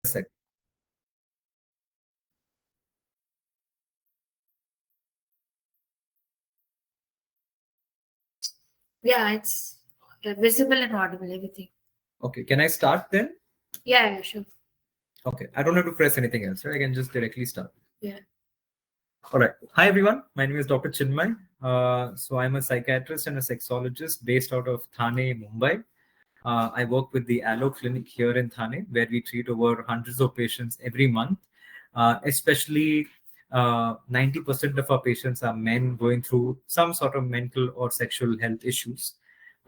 sec. Yeah, it's visible and audible, everything. Okay, can I start then? Yeah, yeah, sure. Okay, I don't have to press anything else, right? I can just directly start. Yeah. All right. Hi, everyone. My name is Dr. Chinmay. So I'm a psychiatrist and a sexologist based out of Thane, Mumbai. I work with the Allo Clinic here in Thane, where we treat over hundreds of patients every month. Especially 90% of our patients are men going through some sort of mental or sexual health issues.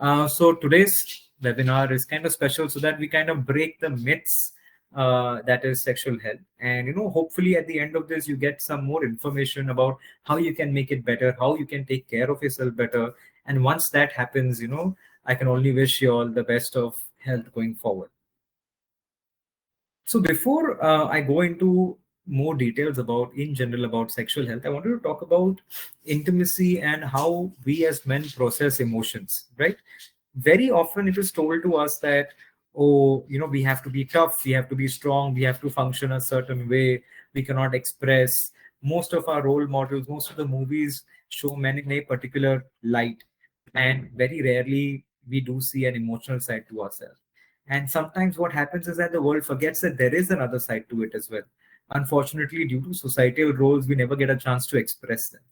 So today's webinar is kind of special so that we kind of break the myths that is sexual health. And, hopefully at the end of this, you get some more information about how you can make it better, how you can take care of yourself better. And once that happens, I can only wish you all the best of health going forward. So before I go into more details in general about sexual health, I wanted to talk about intimacy and how we as men process emotions, right? Very often it is told to us that, oh, we have to be tough, we have to be strong, we have to function a certain way, we cannot express. Most of our role models, most of the movies show men in a particular light, and very rarely we do see an emotional side to ourselves. And sometimes what happens is that the world forgets that there is another side to it as well. Unfortunately, due to societal roles, we never get a chance to express them.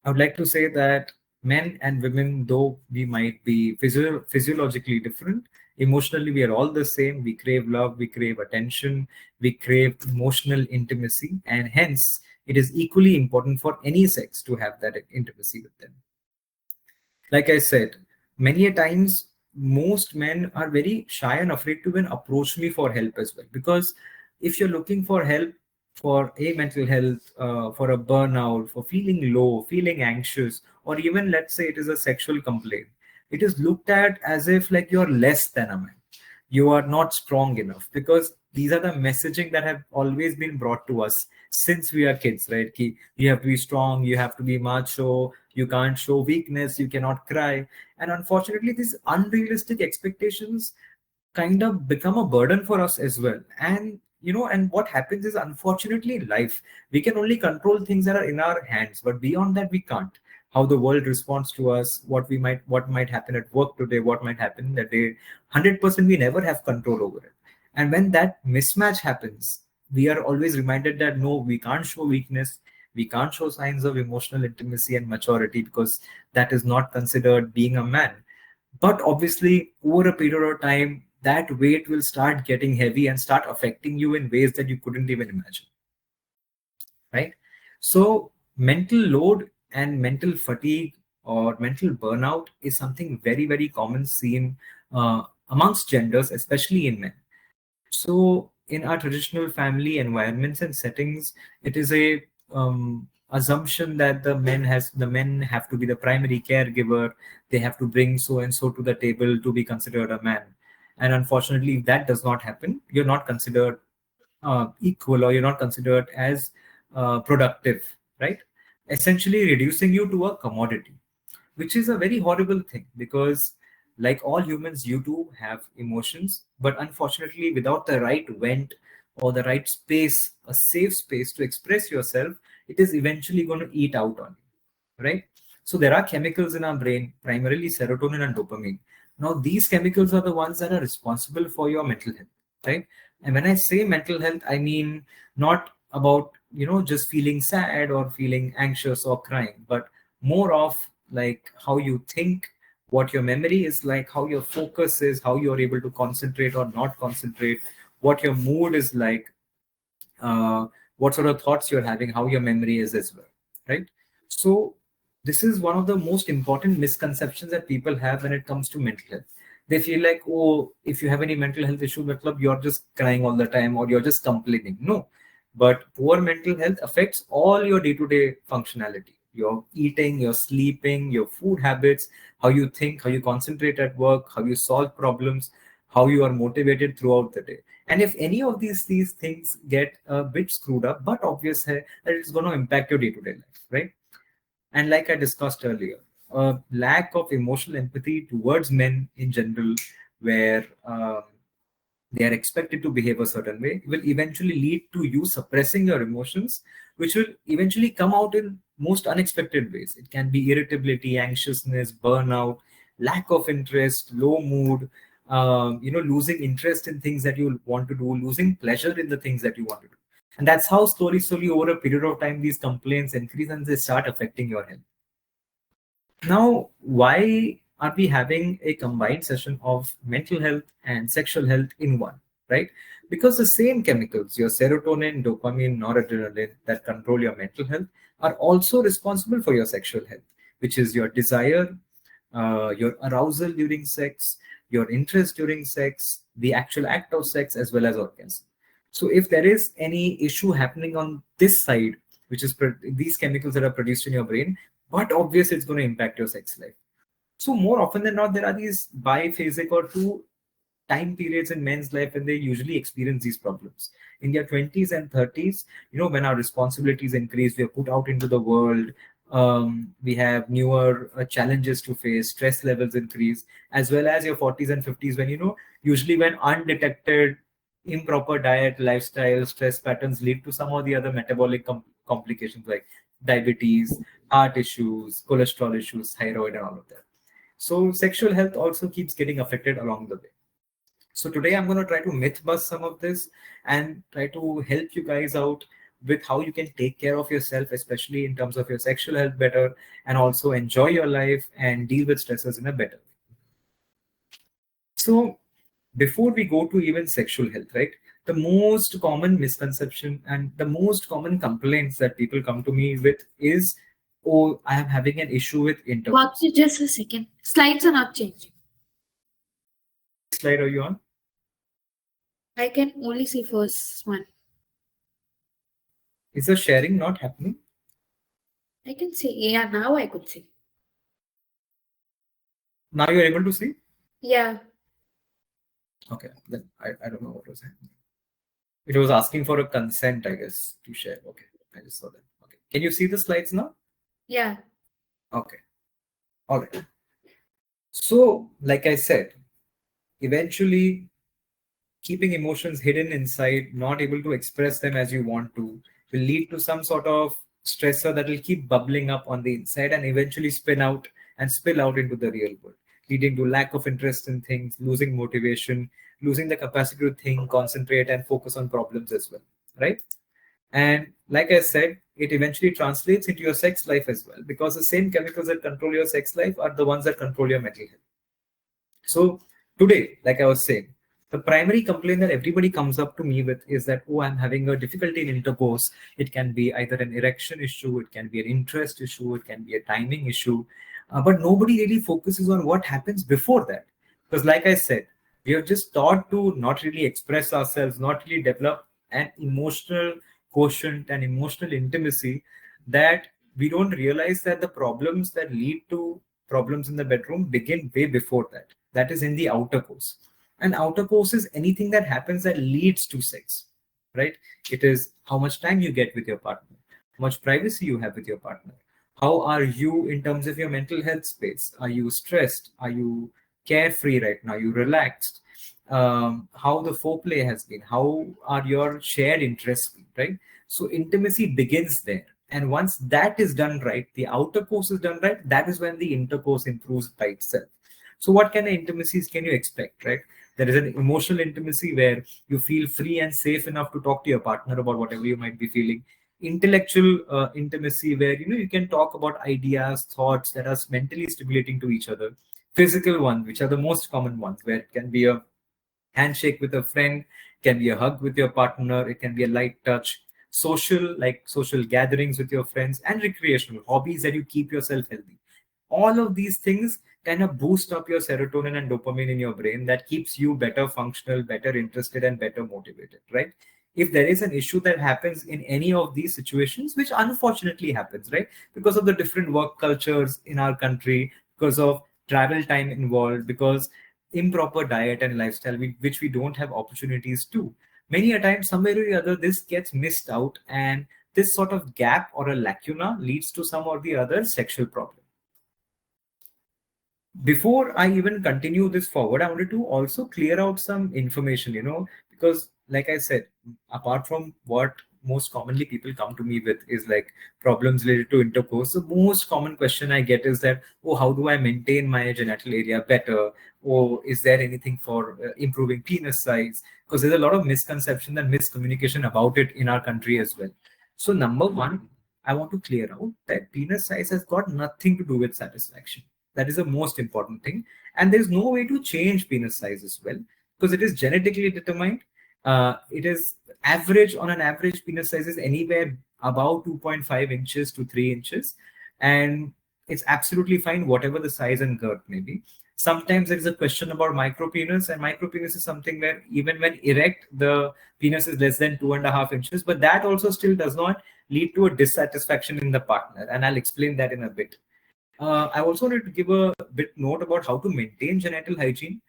I would like to say that men and women, though we might be physiologically different, emotionally we are all the same. We crave love, we crave attention, we crave emotional intimacy, and hence it is equally important for any sex to have that intimacy with them. Like I said, many a times most men are very shy and afraid to even approach me for help as well. Because if you're looking for help for a mental health, for a burnout, for feeling low, feeling anxious, or even let's say it is a sexual complaint, it is looked at as if like you're less than a man. You are not strong enough, because these are the messaging that have always been brought to us since we are kids, right? You have to be strong, you have to be macho, you can't show weakness, you cannot cry. And unfortunately, these unrealistic expectations kind of become a burden for us as well. And what happens is, unfortunately, in life, we can only control things that are in our hands, but beyond that, we can't. How the world responds to us, what might happen at work today, what might happen that day, 100% we never have control over it. And when that mismatch happens, we are always reminded that no, we can't show weakness, we can't show signs of emotional intimacy and maturity, because that is not considered being a man. But obviously, over a period of time, that weight will start getting heavy and start affecting you in ways that you couldn't even imagine, right? So mental load and mental fatigue or mental burnout is something very, very common seen amongst genders, especially in men. So in our traditional family environments and settings, it is a assumption that the men have to be the primary caregiver. They have to bring so and so to the table to be considered a man. And unfortunately, if that does not happen, you're not considered equal, or you're not considered as productive, right? Essentially reducing you to a commodity, which is a very horrible thing, because like all humans, you do have emotions, but unfortunately, without the right vent or the right space, a safe space to express yourself, it is eventually going to eat out on you, right? So there are chemicals in our brain, primarily serotonin and dopamine. Now these chemicals are the ones that are responsible for your mental health, right? And when I say mental health, I mean not about just feeling sad or feeling anxious or crying, but more of like how you think, what your memory is like, how your focus is, how you're able to concentrate or not concentrate, what your mood is like, uh, what sort of thoughts you're having, how your memory is as well, right? So this is one of the most important misconceptions that people have when it comes to mental health. They feel like, oh, if you have any mental health issue, you're just crying all the time or you're just complaining. No, but poor mental health affects all your day-to-day functionality. Your eating, your sleeping, your food habits, how you think, how you concentrate at work, how you solve problems, how you are motivated throughout the day. And if any of these things get a bit screwed up, but obvious hai, that it's going to impact your day-to-day life, right? And like I discussed earlier, a lack of emotional empathy towards men in general, where they are expected to behave a certain way, will eventually lead to you suppressing your emotions, which will eventually come out in most unexpected ways. It can be irritability, anxiousness, burnout, lack of interest, low mood, losing interest in things that you want to do, losing pleasure in the things that you want to do. And that's how slowly, over a period of time, these complaints increase and they start affecting your health. Now, why are we having a combined session of mental health and sexual health in one, right? Because the same chemicals, your serotonin, dopamine, noradrenaline, that control your mental health, are also responsible for your sexual health, which is your desire, your arousal during sex, your interest during sex, the actual act of sex, as well as orgasm. So if there is any issue happening on this side, which is these chemicals that are produced in your brain, but obviously it's going to impact your sex life. So more often than not, there are these biphasic or two time periods in men's life when they usually experience these problems. In their 20s and 30s, when our responsibilities increase, we are put out into the world, we have newer challenges to face, stress levels increase, as well as your 40s and 50s when, usually when undetected improper diet, lifestyle, stress patterns lead to some or the other metabolic complications like diabetes, heart issues, cholesterol issues, thyroid, and all of that. So sexual health also keeps getting affected along the way. So today I'm going to try to myth bust some of this and try to help you guys out with how you can take care of yourself, especially in terms of your sexual health better, and also enjoy your life and deal with stressors in a better way. So before we go to even sexual health, right, the most common misconception and the most common complaints that people come to me with is, oh, I am having an issue with intercourse. Just a second. Slides are not changing. Which slide are you on? I can only see first one. Is the sharing not happening? I can see. Yeah, now I could see. Now you're able to see? Yeah. Okay, then I don't know what was happening. It was asking for a consent, I guess, to share. Okay, I just saw that. Okay, can you see the slides now? Yeah. Okay, all right. So, like I said, eventually keeping emotions hidden inside, not able to express them as you want to, will lead to some sort of stressor that will keep bubbling up on the inside and eventually spin out and spill out into the real world, leading to lack of interest in things, losing motivation, losing the capacity to think, concentrate, and focus on problems as well, right? And like I said, it eventually translates into your sex life as well, because the same chemicals that control your sex life are the ones that control your mental health. So today, like I was saying, the primary complaint that everybody comes up to me with is that, oh, I'm having a difficulty in intercourse. It can be either an erection issue, it can be an interest issue, it can be a timing issue. But nobody really focuses on what happens before that. Because like I said, we are just taught to not really express ourselves, not really develop an emotional quotient and emotional intimacy, that we don't realize that the problems that lead to problems in the bedroom begin way before that. That is in the outer course. And outer course is anything that happens that leads to sex, right? It is how much time you get with your partner, how much privacy you have with your partner. How are you in terms of your mental health space? Are you stressed? Are you carefree right now? Are you relaxed? How the foreplay has been? How are your shared interests been, right? So intimacy begins there. And once that is done right, the outer course is done right, that is when the intercourse improves by itself. So what kind of intimacies can you expect, right? There is an emotional intimacy where you feel free and safe enough to talk to your partner about whatever you might be feeling. Intellectual intimacy where you can talk about ideas, thoughts that are mentally stimulating to each other. Physical one, which are the most common ones, where it can be a handshake with a friend, can be a hug with your partner, it can be a light touch. Social, like social gatherings with your friends, and recreational hobbies that you keep yourself healthy. All of these things kind of boost up your serotonin and dopamine in your brain, that keeps you better functional, better interested, and better motivated, right? If there is an issue that happens in any of these situations, which unfortunately happens, right, because of the different work cultures in our country, because of travel time involved, because improper diet and lifestyle, which we don't have opportunities to, many a time, somewhere or the other, this gets missed out, and this sort of gap or a lacuna leads to some or the other sexual problem. Before I even continue this forward, I wanted to also clear out some information, because like I said, apart from what most commonly people come to me with is like problems related to intercourse. The most common question I get is that, oh, how do I maintain my genital area better? Or is there anything for improving penis size? Because there's a lot of misconception and miscommunication about it in our country as well. So number one, I want to clear out that penis size has got nothing to do with satisfaction. That is the most important thing. And there's no way to change penis size as well, because it is genetically determined. It is average, on an average, penis size is anywhere about 2.5 inches to 3 inches. And it's absolutely fine, whatever the size and girth may be. Sometimes there is a question about micropenis, and micropenis is something where even when erect, the penis is less than 2.5 inches, but that also still does not lead to a dissatisfaction in the partner. And I'll explain that in a bit. I also wanted to give a bit note about how to maintain genital hygiene.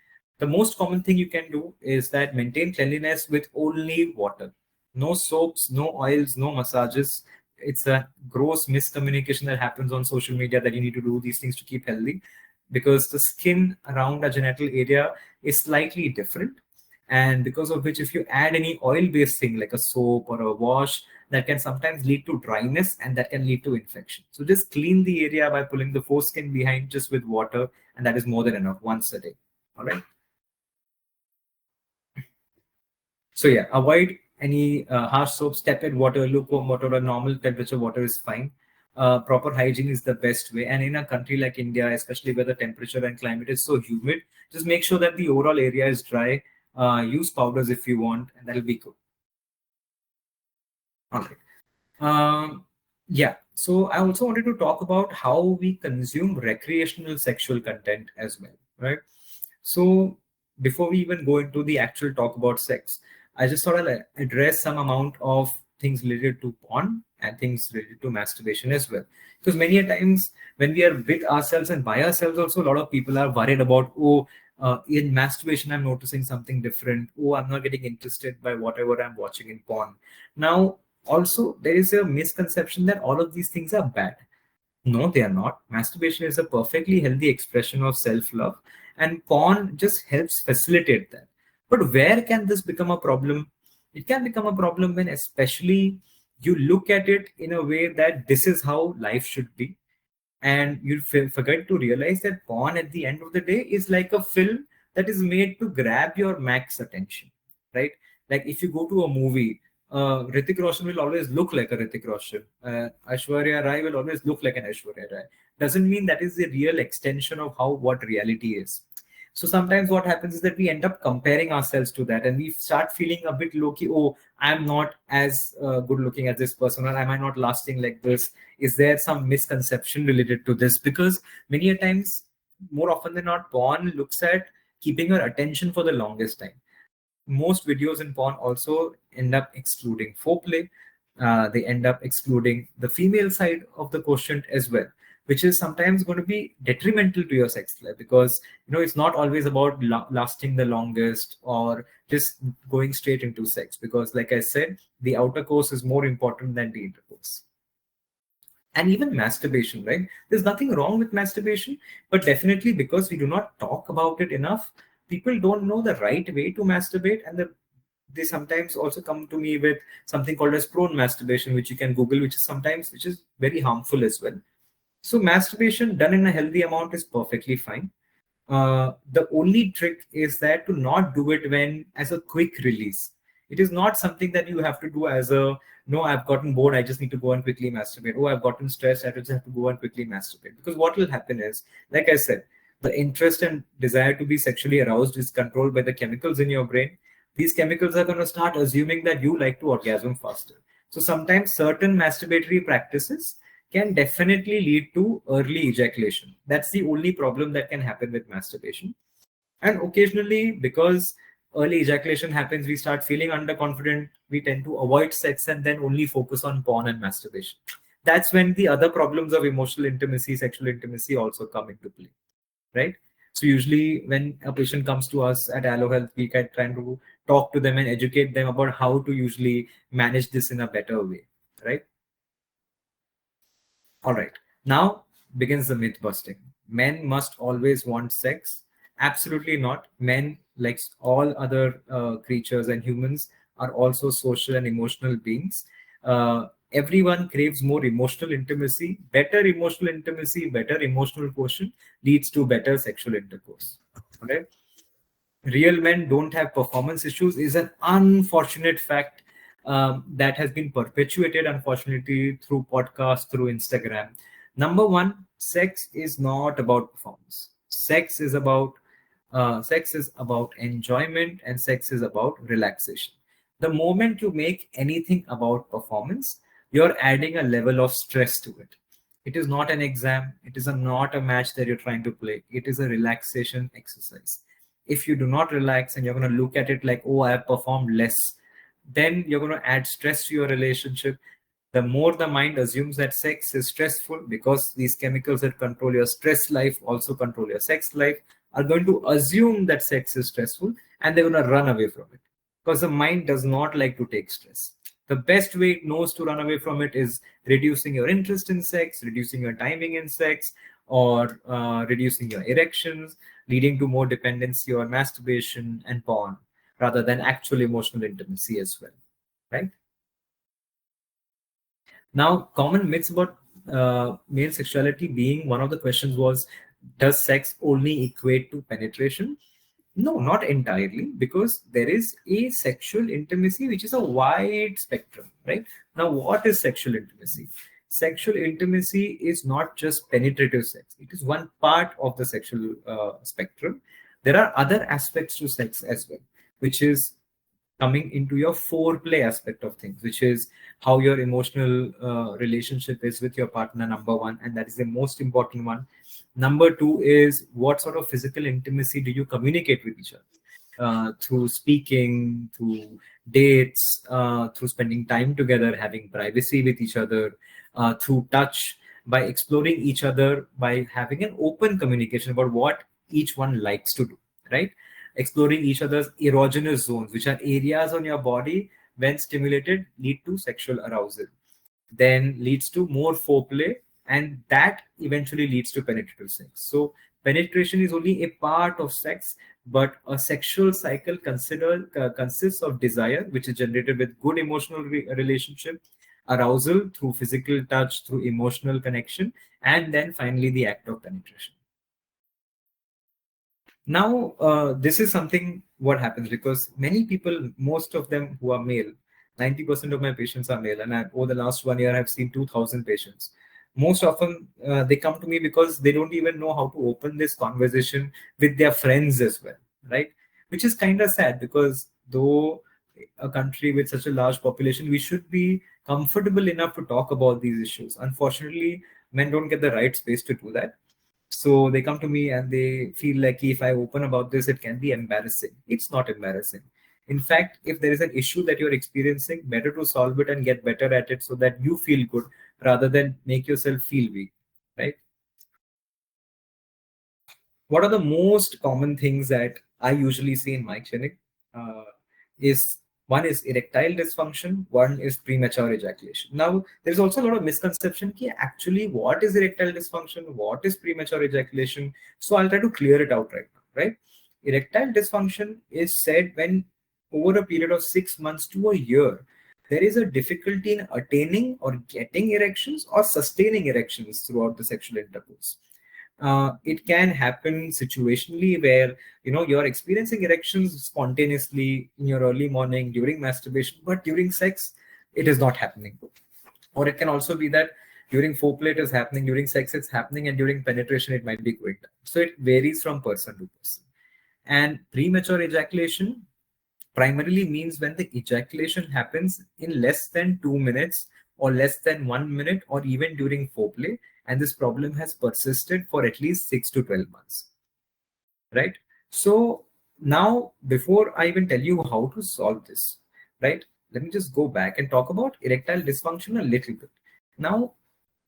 The most common thing you can do is that maintain cleanliness with only water. No soaps, no oils, no massages. It's a gross miscommunication that happens on social media that you need to do these things to keep healthy, because the skin around a genital area is slightly different. And because of which, if you add any oil-based thing like a soap or a wash, that can sometimes lead to dryness and that can lead to infection. So just clean the area by pulling the foreskin behind just with water, and that is more than enough once a day. All right. So yeah, avoid any harsh soaps, tepid water, lukewarm water, or normal temperature water is fine. Proper hygiene is the best way. And in a country like India, especially where the temperature and climate is so humid, just make sure that the overall area is dry. Use powders if you want, and that'll be good. All right. Yeah. So I also wanted to talk about how we consume recreational sexual content as well, right? So before we even go into the actual talk about sex, I just thought I'll address some amount of things related to porn and things related to masturbation as well. Because many a times when we are with ourselves and by ourselves, also a lot of people are worried about, oh, in masturbation, I'm noticing something different. Oh, I'm not getting interested by whatever I'm watching in porn. Now, also, there is a misconception that all of these things are bad. No, they are not. Masturbation is a perfectly healthy expression of self love, and porn just helps facilitate that. But where can this become a problem? It can become a problem when, especially, you look at it in a way that this is how life should be, and you forget to realize that porn at the end of the day is like a film that is made to grab your max attention, right? Like if you go to a movie, Hrithik Roshan will always look like a Hrithik Roshan. Aishwarya Rai will always look like an Aishwarya Rai. Doesn't mean that is the real extension of how what reality is. So sometimes what happens is that we end up comparing ourselves to that, and we start feeling a bit low key. Oh, I'm not as good looking as this person, or am I not lasting like this? Is there some misconception related to this? Because many a times, more often than not, porn looks at keeping your attention for the longest time. Most videos in porn also end up excluding foreplay. They end up excluding the female side of the quotient as well, which is sometimes going to be detrimental to your sex life, because it's not always about lasting the longest or just going straight into sex, because like I said, the outer course is more important than the intercourse. And even masturbation, right? There's nothing wrong with masturbation, but definitely because we do not talk about it enough, people don't know the right way to masturbate, and they sometimes also come to me with something called as prone masturbation, which you can Google, which is very harmful as well. So masturbation done in a healthy amount is perfectly fine. The only trick is that to not do it when as a quick release. It is not something that you have to do as a, no, I've gotten bored, I just need to go and quickly masturbate. Oh, I've gotten stressed, I just have to go and quickly masturbate. Because what will happen is, like I said, the interest and desire to be sexually aroused is controlled by the chemicals in your brain. These chemicals are going to start assuming that you like to orgasm faster. So sometimes certain masturbatory practices can definitely lead to early ejaculation. That's the only problem that can happen with masturbation. And occasionally, because early ejaculation happens, we start feeling underconfident. We tend to avoid sex and then only focus on porn and masturbation. That's when the other problems of emotional intimacy, sexual intimacy also come into play, right? So usually when a patient comes to us at Allo Health, we can try to talk to them and educate them about how to usually manage this in a better way, right? All right. Now, begins the myth busting. Men must always want sex. Absolutely not. Men, like all other creatures and humans, are also social and emotional beings. Everyone craves more emotional intimacy. Better emotional intimacy, better emotional quotient leads to better sexual intercourse. Okay? Real men don't have performance issues is an unfortunate fact that has been perpetuated, unfortunately, through podcasts, through Instagram. Number one, sex is not about performance. Sex is about enjoyment, and sex is about relaxation. The moment you make anything about performance, you're adding a level of stress to it. It is not an exam. It is not a match that you're trying to play. It is a relaxation exercise. If you do not relax and you're going to look at it like, oh, I have performed less, then you're going to add stress to your relationship. The more the mind assumes that sex is stressful, because these chemicals that control your stress life also control your sex life, are going to assume that sex is stressful, and they're going to run away from it, because the mind does not like to take stress. The best way it knows to run away from it is reducing your interest in sex, reducing your timing in sex, or reducing your erections, leading to more dependency on masturbation and porn, rather than actual emotional intimacy as well, right? Now, common myths about male sexuality being one of the questions was, does sex only equate to penetration? No, not entirely, because there is a sexual intimacy which is a wide spectrum, right? Now, what is sexual intimacy? Sexual intimacy is not just penetrative sex. It is one part of the sexual spectrum. There are other aspects to sex as well, which is coming into your foreplay aspect of things, which is how your emotional relationship is with your partner, number one, and that is the most important one. Number two is, what sort of physical intimacy do you communicate with each other? Through speaking, through dates, through spending time together, having privacy with each other, through touch, by exploring each other, by having an open communication about what each one likes to do, right? Exploring each other's erogenous zones, which are areas on your body when stimulated lead to sexual arousal, then leads to more foreplay, and that eventually leads to penetrative sex. So penetration is only a part of sex, but a sexual cycle consists of desire, which is generated with good emotional relationship, arousal through physical touch, through emotional connection, and then finally the act of penetration. Now, this is something what happens, because many people, most of them who are male, 90% of my patients are male, and over the last 1 year, I've seen 2,000 patients. Most often, they come to me because they don't even know how to open this conversation with their friends as well, right? Which is kind of sad, because though a country with such a large population, we should be comfortable enough to talk about these issues. Unfortunately, men don't get the right space to do that. So they come to me and they feel like if I open about this, it can be embarrassing. It's not embarrassing. In fact, if there is an issue that you're experiencing, better to solve it and get better at it so that you feel good rather than make yourself feel weak, right? What are the most common things that I usually see in my clinic? Uh, is One is erectile dysfunction, one is premature ejaculation. Now, there's also a lot of misconception ki actually what is erectile dysfunction, what is premature ejaculation. So I'll try to clear it out right now, right? Erectile dysfunction is said when over a period of 6 months to a year, there is a difficulty in attaining or getting erections or sustaining erections throughout the sexual intercourse. It can happen situationally where you're experiencing erections spontaneously in your early morning during masturbation, but during sex it is not happening. Or it can also be that during foreplay it is happening, during sex it's happening, and during penetration it might be going down. So it varies from person to person. And premature ejaculation primarily means when the ejaculation happens in less than 2 minutes or less than 1 minute or even during foreplay, and this problem has persisted for at least 6 to 12 months, right? So now, before I even tell you how to solve this, right, let me just go back and talk about erectile dysfunction a little bit. Now,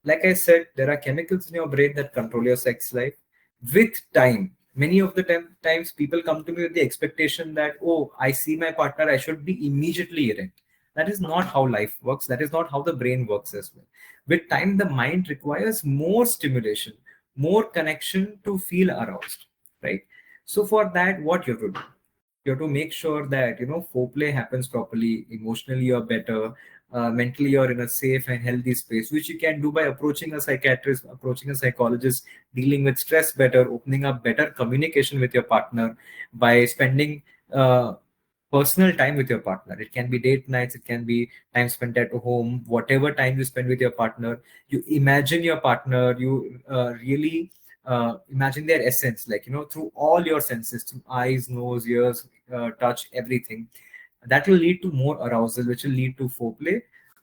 like I said, there are chemicals in your brain that control your sex life. With time, many of the times people come to me with the expectation that, oh, I see my partner, I should be immediately erect. That is not how life works. That is not how the brain works as well. With time, the mind requires more stimulation. more connection to feel aroused, right? So for that, what you have to do? You have to make sure that foreplay happens properly, emotionally you're better, mentally you're in a safe and healthy space, which you can do by approaching a psychiatrist, approaching a psychologist, dealing with stress better, opening up better communication with your partner, by spending personal time with your partner. It can be date nights, it can be time spent at home, whatever time you spend with your partner. You imagine your partner, you really imagine their essence, like through all your senses, through eyes, nose, ears, touch, everything. That will lead to more arousal, which will lead to foreplay.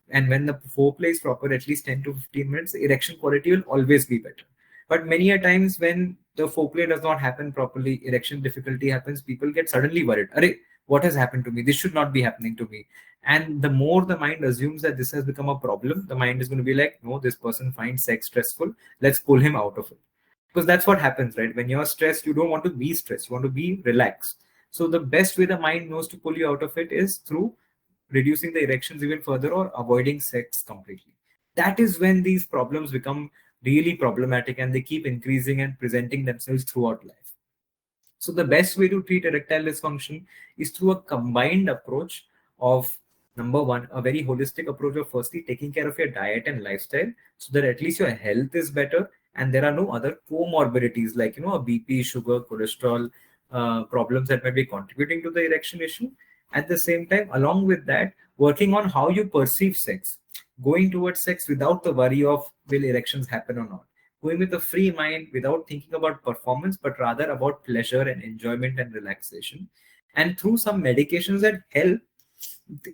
And when the foreplay is proper, at least 10 to 15 minutes, erection quality will always be better. But many a times when the foreplay does not happen properly, erection difficulty happens, people get suddenly worried. Arey, what has happened to me? This should not be happening to me. And the more the mind assumes that this has become a problem, the mind is going to be like, no, this person finds sex stressful. Let's pull him out of it. Because that's what happens, right? When you're stressed, you don't want to be stressed. You want to be relaxed. So the best way the mind knows to pull you out of it is through reducing the erections even further or avoiding sex completely. That is when these problems become really problematic and they keep increasing and presenting themselves throughout life. So the best way to treat erectile dysfunction is through a combined approach of, number one, a very holistic approach of firstly taking care of your diet and lifestyle so that at least your health is better and there are no other comorbidities like a BP, sugar, cholesterol problems that might be contributing to the erection issue. At the same time, along with that, working on how you perceive sex, going towards sex without the worry of will erections happen or not, going with a free mind without thinking about performance, but rather about pleasure and enjoyment and relaxation. And through some medications that help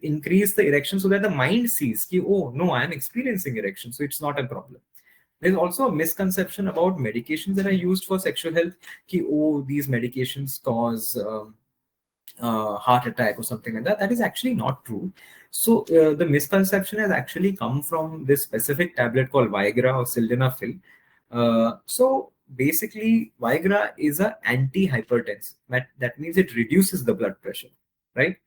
increase the erection so that the mind sees, ki, oh, no, I'm experiencing erection, so it's not a problem. There's also a misconception about medications that are used for sexual health, ki, oh, these medications cause heart attack or something like that. That is actually not true. So the misconception has actually come from this specific tablet called Viagra or sildenafil. So basically, Viagra is an antihypertensive. That means it reduces the blood pressure, right?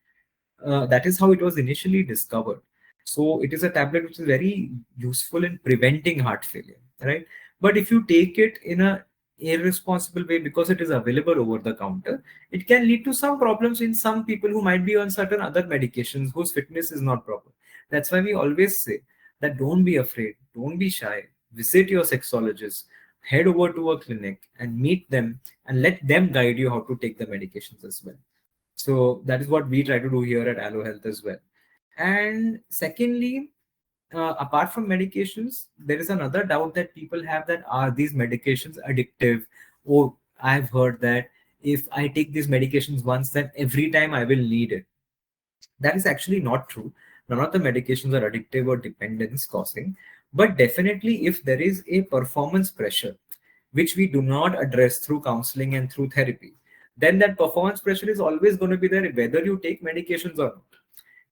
That is how it was initially discovered. So it is a tablet which is very useful in preventing heart failure, right? But if you take it in a irresponsible way because it is available over the counter, it can lead to some problems in some people who might be on certain other medications whose fitness is not proper. That's why we always say that don't be afraid, don't be shy, visit your sexologist, head over to a clinic and meet them and let them guide you how to take the medications as well. So that is what we try to do here at Allo Health as well. And secondly, apart from medications, there is another doubt that people have, that are these medications addictive? Or I've heard that if I take these medications once, then every time I will need it. That is actually not true. None of the medications are addictive or dependence causing. But definitely, if there is a performance pressure, which we do not address through counseling and through therapy, then that performance pressure is always going to be there whether you take medications or not,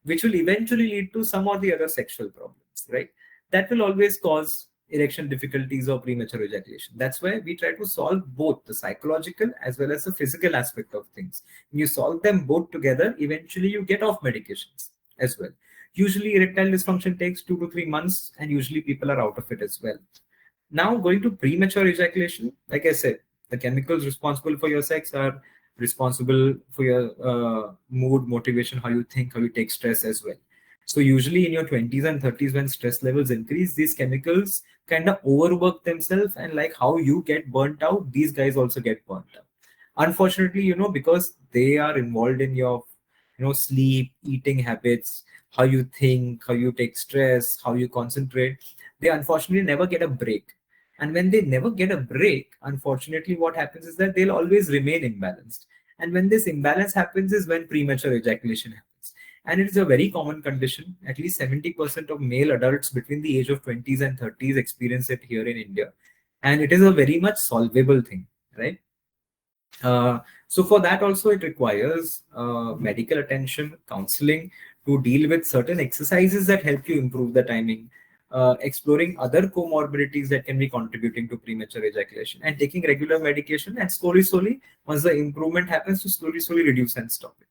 which will eventually lead to some or the other sexual problems, right? That will always cause erection difficulties or premature ejaculation. That's why we try to solve both the psychological as well as the physical aspect of things. When you solve them both together, eventually you get off medications as well. Usually erectile dysfunction takes 2 to 3 months and usually people are out of it as well. Now, going to premature ejaculation, like I said, the chemicals responsible for your sex are responsible for your mood, motivation, how you think, how you take stress as well. So usually in your 20s and 30s, when stress levels increase, these chemicals kind of overwork themselves, and like how you get burnt out, these guys also get burnt out. Unfortunately, because they are involved in your, sleep, eating habits, how you think, how you take stress, how you concentrate, they unfortunately never get a break. And when they never get a break, unfortunately, what happens is that they'll always remain imbalanced. And when this imbalance happens is when premature ejaculation happens. And it is a very common condition. At least 70% of male adults between the age of 20s and 30s experience it here in India. And it is a very much solvable thing, right? So for that also, it requires medical attention, counseling to deal with certain exercises that help you improve the timing, exploring other comorbidities that can be contributing to premature ejaculation, and taking regular medication, and slowly, once the improvement happens, to slowly reduce and stop it.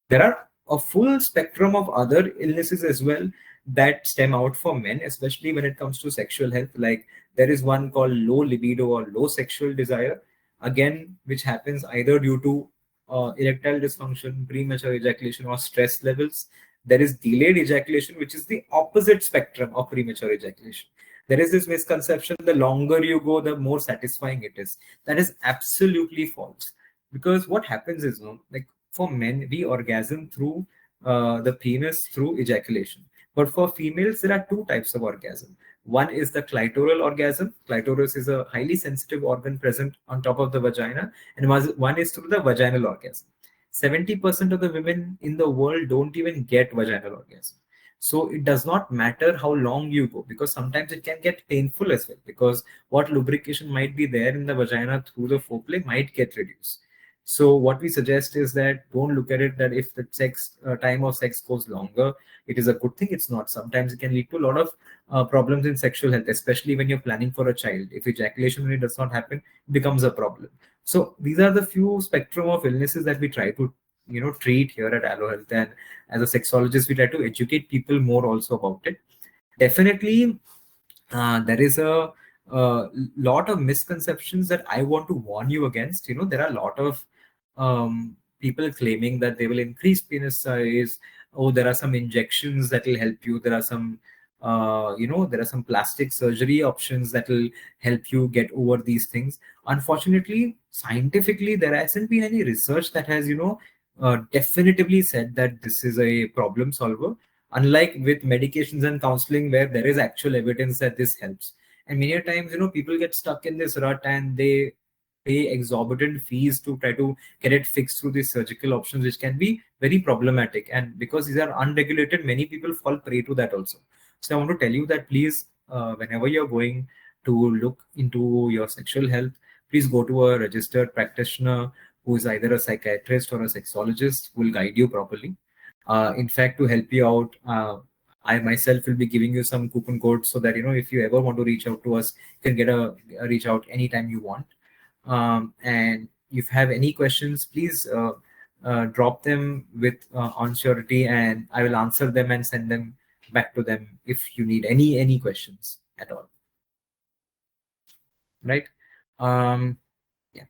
There are a full spectrum of other illnesses as well that stem out for men, especially when it comes to sexual health, like There is one called low libido or low sexual desire, again, which happens either due to erectile dysfunction, premature ejaculation, or stress levels. There is delayed ejaculation, which is the opposite spectrum of premature ejaculation. There is this misconception: the longer you go, the more satisfying it is. That is absolutely false. Because what happens is, like for men, we orgasm through the penis through ejaculation. But for females, there are two types of orgasm. One is the clitoral orgasm. Clitoris is a highly sensitive organ present on top of the vagina, and one is through the vaginal orgasm. 70% of the women in the world don't even get vaginal orgasm. So it does not matter how long you go, because sometimes it can get painful as well, because what lubrication might be there in the vagina through the foreplay might get reduced. So what we suggest is that don't look at it that if the time of sex goes longer, it is a good thing. It's not. Sometimes it can lead to a lot of problems in sexual health, especially when you're planning for a child. If ejaculation really does not happen, it becomes a problem. So these are the few spectrum of illnesses that we try to treat here at Allo Health, and as a sexologist, we try to educate people more also about it. Definitely, there is a lot of misconceptions that I want to warn you against. There are a lot of people claiming that they will increase penis size. Oh, there are some injections that will help you. There are some there are some plastic surgery options that will help you get over these things. Unfortunately, scientifically, there hasn't been any research that has definitively said that this is a problem solver, unlike with medications and counseling where there is actual evidence that this helps. And many times, people get stuck in this rut and they pay exorbitant fees to try to get it fixed through these surgical options, which can be very problematic. And because these are unregulated, many people fall prey to that also. So I want to tell you that please, whenever you're going to look into your sexual health, please go to a registered practitioner who is either a psychiatrist or a sexologist who will guide you properly. In fact, to help you out, I myself will be giving you some coupon codes so that if you ever want to reach out to us, you can get a reach out anytime you want. And if you have any questions, please drop them with Onsurity, and I will answer them and send them back to them if you need any questions at all. Right? Yeah.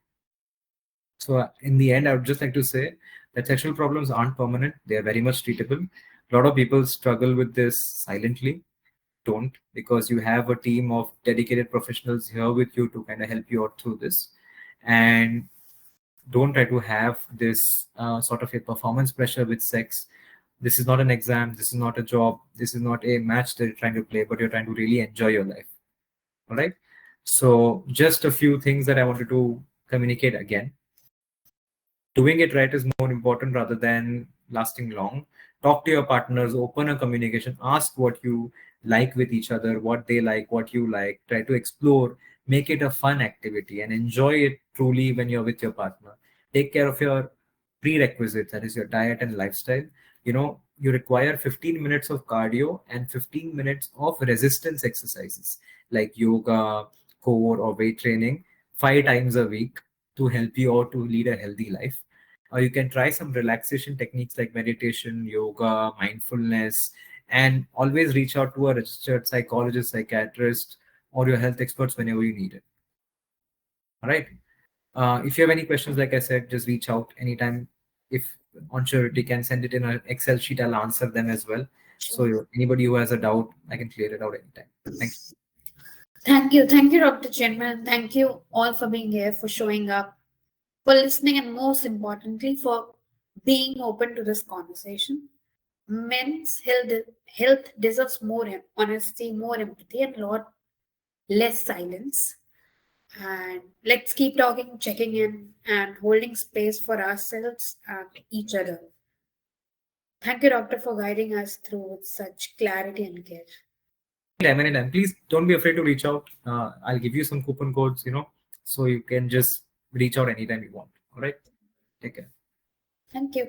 So in the end, I would just like to say that sexual problems aren't permanent. They are very much treatable. A lot of people struggle with this silently. Don't, because you have a team of dedicated professionals here with you to kind of help you out through this. And don't try to have this sort of a performance pressure with sex. This is not an exam. This is not a job. This is not a match that you're trying to play, but you're trying to really enjoy your life. All right. So just a few things that I wanted to communicate again. Doing it right is more important rather than lasting long. Talk to your partners, open a communication, ask what you like with each other, what they like, what you like. Try to explore, make it a fun activity, and enjoy it truly when you're with your partner. Take care of your prerequisites, that is your diet and lifestyle. You require 15 minutes of cardio and 15 minutes of resistance exercises like yoga, core, or weight training 5 times a week to help you out to lead a healthy life. Or you can try some relaxation techniques like meditation, yoga, mindfulness, and always reach out to a registered psychologist, psychiatrist, or your health experts whenever you need it. All right. If you have any questions, like I said, just reach out anytime. If Onsurity can send it in an Excel sheet, I'll answer them as well. So anybody who has a doubt, I can clear it out anytime. Thank you. Thank you, Dr. Chinmay. Thank you all for being here, for showing up, for listening, and most importantly, for being open to this conversation. Men's health deserves more honesty, more empathy, and a lot less silence. And let's keep talking, checking in, and holding space for ourselves and each other. Thank you, Doctor, for guiding us through with such clarity and care. Anytime. Please don't be afraid to reach out. I'll give you some coupon codes, so you can just reach out anytime you want. All right. Take care. Thank you.